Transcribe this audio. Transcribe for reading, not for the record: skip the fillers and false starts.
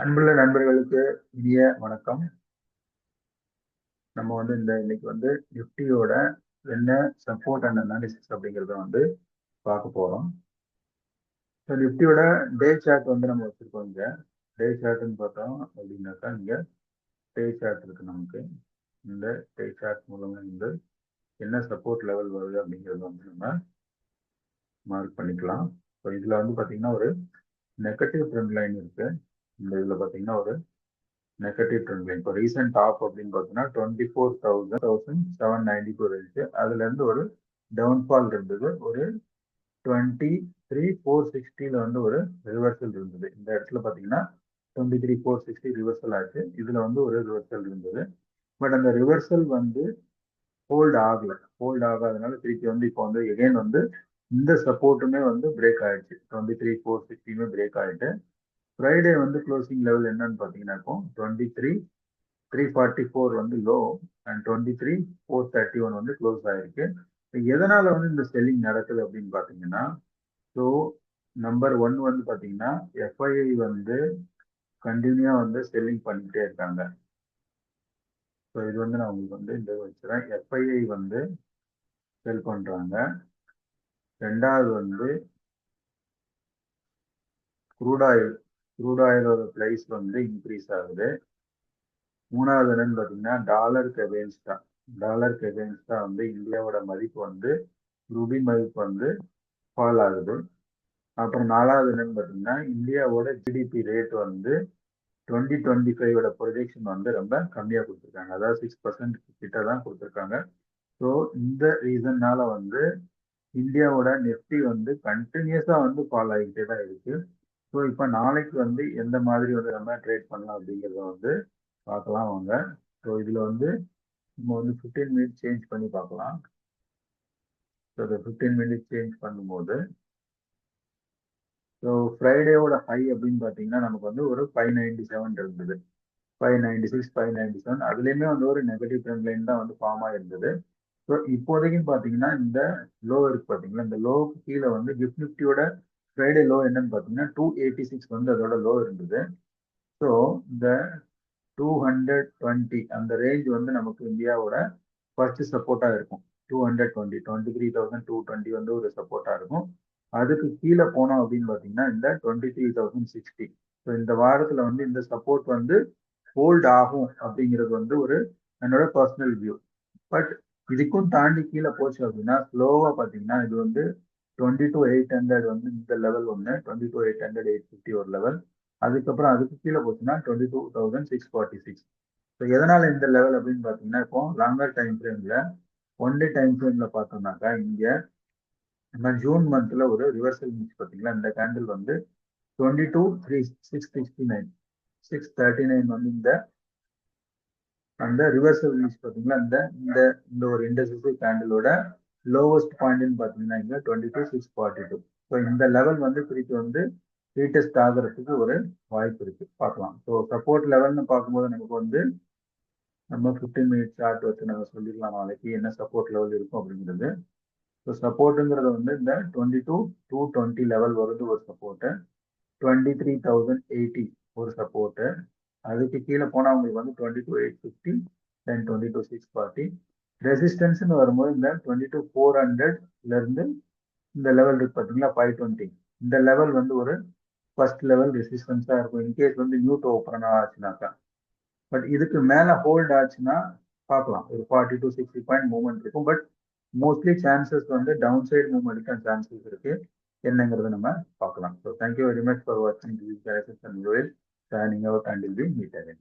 அன்புள்ள நண்பர்களுக்கு இனிய வணக்கம். நம்ம இன்னைக்கு நிஃப்டியோட என்ன சப்போர்ட் அண்ட் அனாலிசிஸ் அப்படிங்கிறத பார்க்க போறோம். நிஃப்டியோட டே சார்ட் நம்ம வச்சிருக்கோம். இங்க டே சார்ட்னு பார்த்தோம் அப்படின்னாக்கா இங்க டே சார்ட் இருக்கு. நமக்கு இந்த டே சார்ட் மூலமா என்ன சப்போர்ட் லெவல் வருது அப்படிங்கிறத நம்ம மார்க் பண்ணிக்கலாம். ஸோ இதுல பாத்தீங்கன்னா ஒரு நெகட்டிவ் ட்ரெண்ட் லைன் இருக்கு. இந்த இதுல பாத்தீங்கன்னா ஒரு நெகட்டிவ் ட்ரெண்ட் லைன். இப்போ ரீசெண்ட் டாப் அப்படின்னு பார்த்தீங்கன்னா 24,792 இருந்துச்சு. அதுல இருந்து ஒரு டவுன்ஃபால் இருந்தது. ஒரு 23,460 ஒரு ரிவர்சல் இருந்தது. இந்த இடத்துல பாத்தீங்கன்னா 23,460 ரிவர்சல் ஆச்சு. இதுல ஒரு ரிவர்சல் இருந்தது. பட் அந்த ரிவர்சல் ஹோல்ட் ஆகல. ஹோல்ட் ஆகாதனால திருப்பி இப்போ எகைன் இந்த சப்போர்ட்டுமே பிரேக் ஆயிடுச்சு. 23,460 பிரேக் ஆயிட்டு ஃப்ரைடே க்ளோசிங் லெவல் என்னன்னு பாத்தீங்கன்னா இப்போ 23,344 லோ அண்ட் 23,431 க்ளோஸ் ஆயிருக்கு. எதனால இந்த செல்லிங் நடக்குது அப்படின்னு பாத்தீங்கன்னா, ஸோ நம்பர் 1 பாத்தீங்கன்னா எஃப்ஐஐ கண்டினியூா செல்லிங் பண்ணிட்டே இருக்காங்க. ஸோ இது நான் உங்களுக்கு இந்த வச்சுறேன். எஃப்ஐஐ செல் பண்றாங்க. ரெண்டாவது க்ரூட் ஆயிலோட பிரைஸ் இன்க்ரீஸ் ஆகுது. மூணாவது என்னன்னு பாத்தீங்கன்னா டாலருக்கு எகெயின்ஸ்டா இந்தியாவோட மதிப்பு ரூபி மதிப்பு ஃபால் ஆகுது. அப்புறம் நாலாவது என்னன்னு பாத்தீங்கன்னா இந்தியாவோட ஜிடிபி ரேட் 2025 ப்ரொஜெக்ஷன் ரொம்ப கம்மியா கொடுத்துருக்காங்க. அதாவது 6% கிட்ட தான் கொடுத்துருக்காங்க. ஸோ இந்த ரீசன்னால இந்தியாவோட நிஃப்டி கண்டினியூஸா ஃபால் ஆகிட்டே தான் இருக்கு. ஸோ இப்போ நாளைக்கு எந்த மாதிரி நம்ம ட்ரேட் பண்ணலாம் அப்படிங்கிறத பார்க்கலாம் வாங்க. ஸோ இதுல நம்ம 15 மினிட்ஸ் சேஞ்ச் பண்ணி பார்க்கலாம். ஸோ 15 மினிட்ஸ் சேஞ்ச் பண்ணும்போது ஸோ ஃப்ரைடேவோட ஹை அப்படின்னு பார்த்தீங்கன்னா நமக்கு ஒரு 597 இருந்தது. 596, 597 அதுலேயுமே ஒரு நெகட்டிவ் ட்ரெண்ட் லைன் தான் ஃபார்ம் ஆயிருந்தது. ஸோ இப்போதைக்கு பார்த்தீங்கன்னா இந்த லோ இருக்கு பார்த்தீங்களா, இந்த லோவுக்கு கீழே கிஃப்ட் நிஃப்டியோட ஃப்ரைடே லோ என்னன்னு பார்த்தீங்கன்னா 286 அதோட லோ இருந்தது. ஸோ இந்த 220 அந்த ரேஞ்ச் நமக்கு இந்தியாவோட ஃபர்ஸ்ட் சப்போர்ட்டா இருக்கும். 220 23,220 ஒரு சப்போர்ட்டா இருக்கும். அதுக்கு கீழே போனோம் அப்படின்னு பாத்தீங்கன்னா இந்த 23,060. ஸோ இந்த வாரத்துல இந்த சப்போர்ட் ஹோல்ட் ஆகும் அப்படிங்கிறது ஒரு என்னோட பர்சனல் வியூ. பட் இதுக்கும் தாண்டி கீழே போச்சு அப்படின்னா ஸ்லோவா பாத்தீங்கன்னா இது 22,800 இந்த லெவல் 22,800, 850 ஒரு லெவல். அதுக்கப்புறம் அதுக்கு கீழே போச்சுன்னா 22,646. ஸோ எதனால இந்த லெவல் அப்படின்னு பாத்தீங்கன்னா இப்போ லாங்கர் டைம் ஃப்ரேம்ல 1 டே டைம் ஃப்ரேம்ல பார்த்தோம்னாக்கா இங்க நம்ம ஜூன் மந்த்ல ஒரு ரிவர்சல் இருந்துச்சு பாத்தீங்களா. இந்த கேண்டில் 22,669, 639 இந்த அந்த ரிவர்சல் இருந்துச்சு பாத்தீங்களா. இந்த ஒரு இண்டஸ்ட்ரியல் கேண்டிலோட லோவஸ்ட் பாயிண்ட்னு பாத்தீங்கன்னா இங்க 22,642. ஸோ இந்த லெவல் திருப்பி ரீடெஸ்ட் ஆகிறதுக்கு ஒரு வாய்ப்பு இருக்கு. பார்க்கலாம். ஸோ சப்போர்ட் லெவல்னு பார்க்கும்போது நமக்கு நம்ம 15 மினிட்ஸ் சார்ட் வச்சு நம்ம சொல்லிடலாம் நாளைக்கு என்ன சப்போர்ட் லெவல் இருக்கும் அப்படிங்கிறது. ஸோ சப்போர்ட்டுங்கிறது இந்த 22,220 லெவல் வருது ஒரு சப்போர்ட்டு, 23,080 ஒரு சப்போர்ட்டு. அதுக்கு கீழே போனால் உங்களுக்கு 22,850, தென் 22,640. ரெசிஸ்டன்ஸ்னு வரும்போது இந்த 22,400ல இருந்து இந்த லெவல் இருக்கு பார்த்தீங்களா 520. இந்த லெவல் ஒரு ஃபர்ஸ்ட் லெவல் ரெசிஸ்டன்ஸா இருக்கும் இன்கேஸ் நியூ ஓப்பன் ஆச்சுனாக்கா. பட் இதுக்கு மேல ஹோல்ட் ஆச்சுன்னா பார்க்கலாம் ஒரு 40 to 60 பாயிண்ட் மூவ்மெண்ட் இருக்கும். But mostly chances downside movement chances இருக்கு. என்னங்கிறத நம்ம பார்க்கலாம். So thank you very much for வாட்சிங் this signing out and will be meet again.